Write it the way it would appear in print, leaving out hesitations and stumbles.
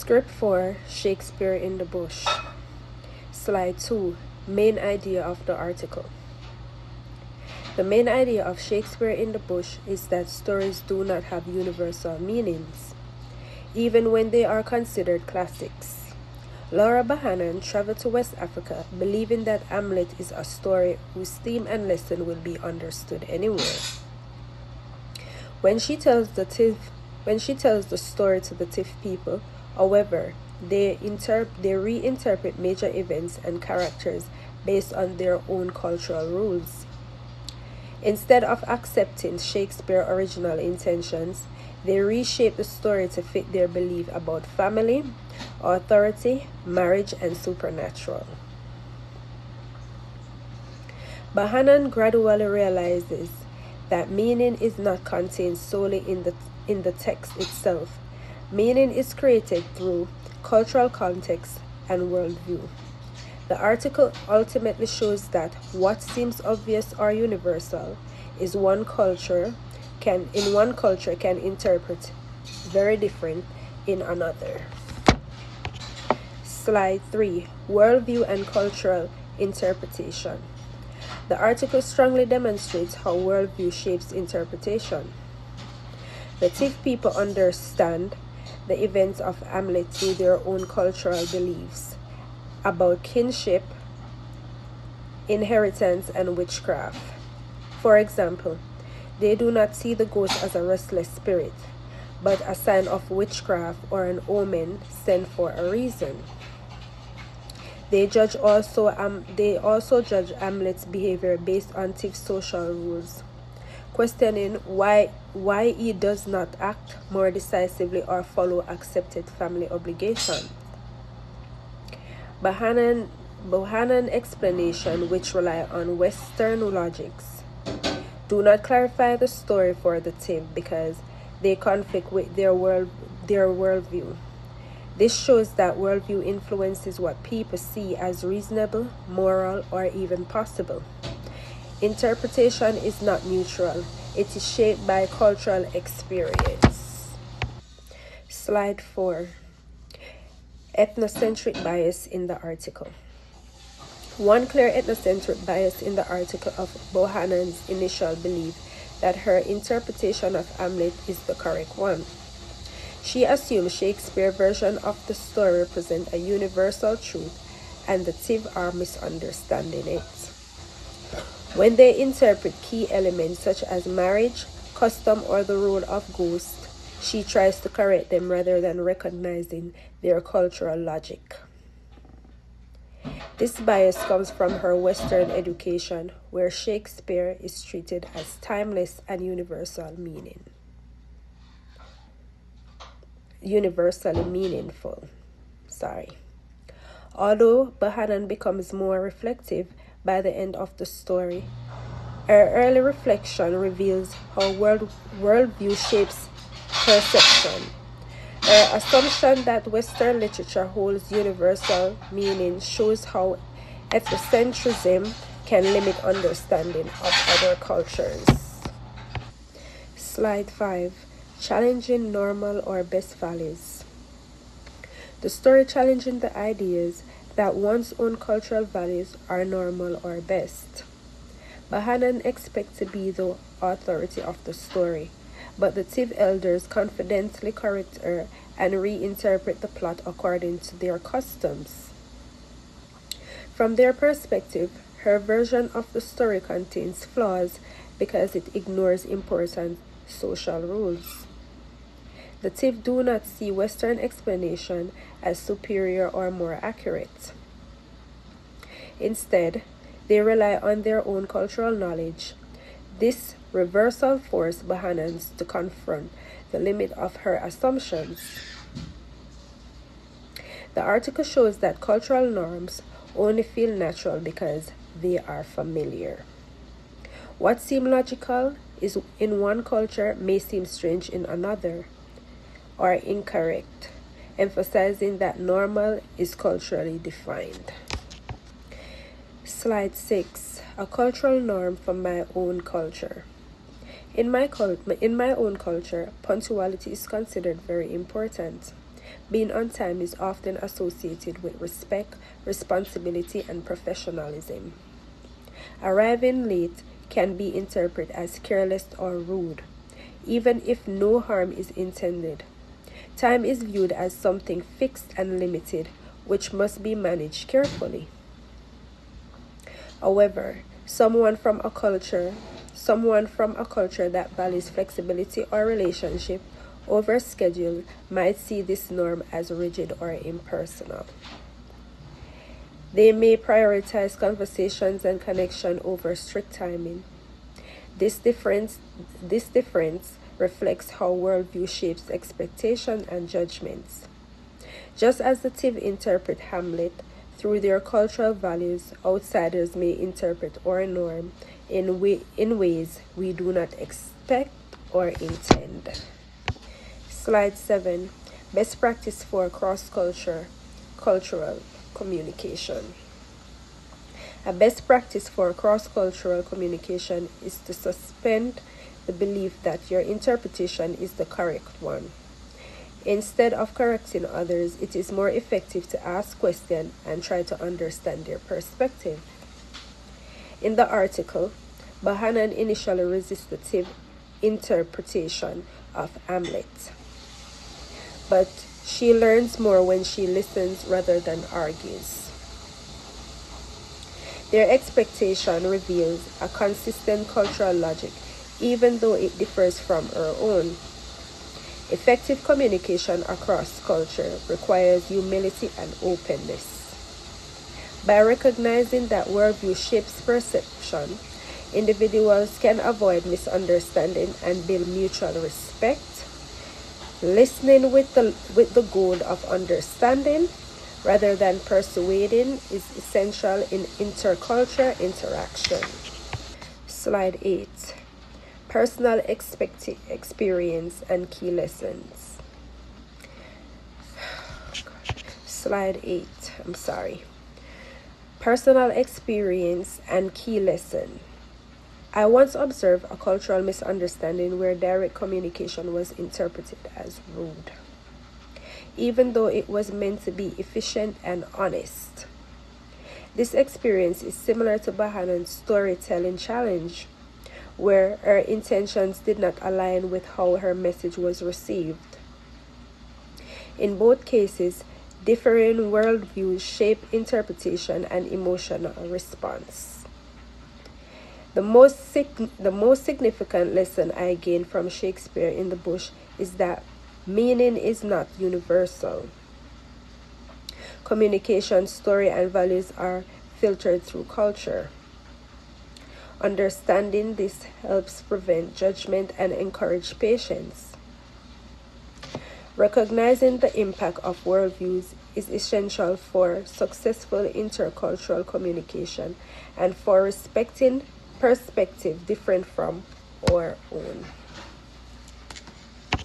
Script 4, Shakespeare in the Bush. Slide 2, Main idea of the article. The main idea of Shakespeare in the Bush is that stories do not have universal meanings, even when they are considered classics. Laura Bohannon traveled to West Africa believing that Hamlet is a story whose theme and lesson will be understood anywhere. When she tells the story to the Tiv people, however, they reinterpret major events and characters based on their own cultural rules. Instead of accepting Shakespeare's original intentions, they reshape the story to fit their belief about family, authority, marriage, and supernatural. Bohannon gradually realizes that meaning is not contained solely in the text itself. Meaning is created through cultural context and worldview. The article ultimately shows that what seems obvious or universal in one culture can interpret very different in another. Slide 3, Worldview and Cultural Interpretation. The article strongly demonstrates how worldview shapes interpretation. The Tiv people understand the events of Hamlet through their own cultural beliefs about kinship, inheritance, and witchcraft. For example, they do not see the ghost as a restless spirit, but a sign of witchcraft or an omen sent for a reason. They also judge Hamlet's behavior based on Tiv social rules, questioning why he does not act more decisively or follow accepted family obligations. Bohannon explanation, which rely on Western logics, do not clarify the story for the Tiv because they conflict with their worldview. This shows that worldview influences what people see as reasonable, moral, or even possible. Interpretation is not neutral. It is shaped by cultural experience. Slide 4. Ethnocentric bias in the article. One clear ethnocentric bias in the article of Bohannon's initial belief that her interpretation of Hamlet is the correct one. She assumes Shakespeare's version of the story represents a universal truth and the Tiv are misunderstanding it. When they interpret key elements such as marriage, custom, or the role of ghosts, she tries to correct them rather than recognizing their cultural logic. This bias comes from her Western education, where Shakespeare is treated as timeless and universally meaningful. Although Bohannon becomes more reflective by the end of the story, her early reflection reveals how worldview shapes perception. Her assumption that Western literature holds universal meaning shows how ethnocentrism can limit understanding of other cultures. Slide 5. Challenging normal or best values. The story challenging the ideas that one's own cultural values are normal or best. Bohannon expects to be the authority of the story, but the Tiv elders confidently correct her and reinterpret the plot according to their customs. From their perspective, her version of the story contains flaws because it ignores important social rules. The Tiv do not see Western explanation as superior or more accurate. Instead, they rely on their own cultural knowledge. This reversal forced Bohannon to confront the limit of her assumptions. The article shows that cultural norms only feel natural because they are familiar. What seems logical in one culture may seem strange in another, or incorrect, emphasizing that normal is culturally defined. Slide 6. A cultural norm from my own culture. In my own culture, punctuality is considered very important. Being on time is often associated with respect, responsibility, and professionalism. Arriving late can be interpreted as careless or rude, even if no harm is intended. Time is viewed as something fixed and limited, which must be managed carefully. However, someone from a culture that values flexibility or relationship over schedule might see this norm as rigid or impersonal. They may prioritize conversations and connection over strict timing. This difference reflects how worldview shapes expectation and judgments. Just as the Tiv interpret Hamlet through their cultural values, outsiders may interpret our norm in ways we do not expect or intend. Slide 7. Best practice for cultural communication. A best practice for cross-cultural communication is to suspend the belief that your interpretation is the correct one. Instead of correcting others, it is more effective to ask questions and try to understand their perspective. In the article, Bahanan initially resisted interpretation of Hamlet, but she learns more when she listens rather than argues. Their expectation reveals a consistent cultural logic, even though it differs from her own. Effective communication across culture requires humility and openness. By recognizing that worldview shapes perception, individuals can avoid misunderstanding and build mutual respect. Listening with the goal of understanding rather than persuading is essential in intercultural interaction. Slide 8. Personal experience and key lessons. Slide 8. Personal experience and key lesson. I once observed a cultural misunderstanding where direct communication was interpreted as rude, even though it was meant to be efficient and honest. This experience is similar to Bahanan's storytelling challenge, where her intentions did not align with how her message was received. In both cases, differing worldviews shape interpretation and emotional response. The most significant lesson I gained from Shakespeare in the Bush is that meaning is not universal. Communication, story, and values are filtered through culture. Understanding this helps prevent judgment and encourage patience. Recognizing the impact of worldviews is essential for successful intercultural communication and for respecting perspective different from our own.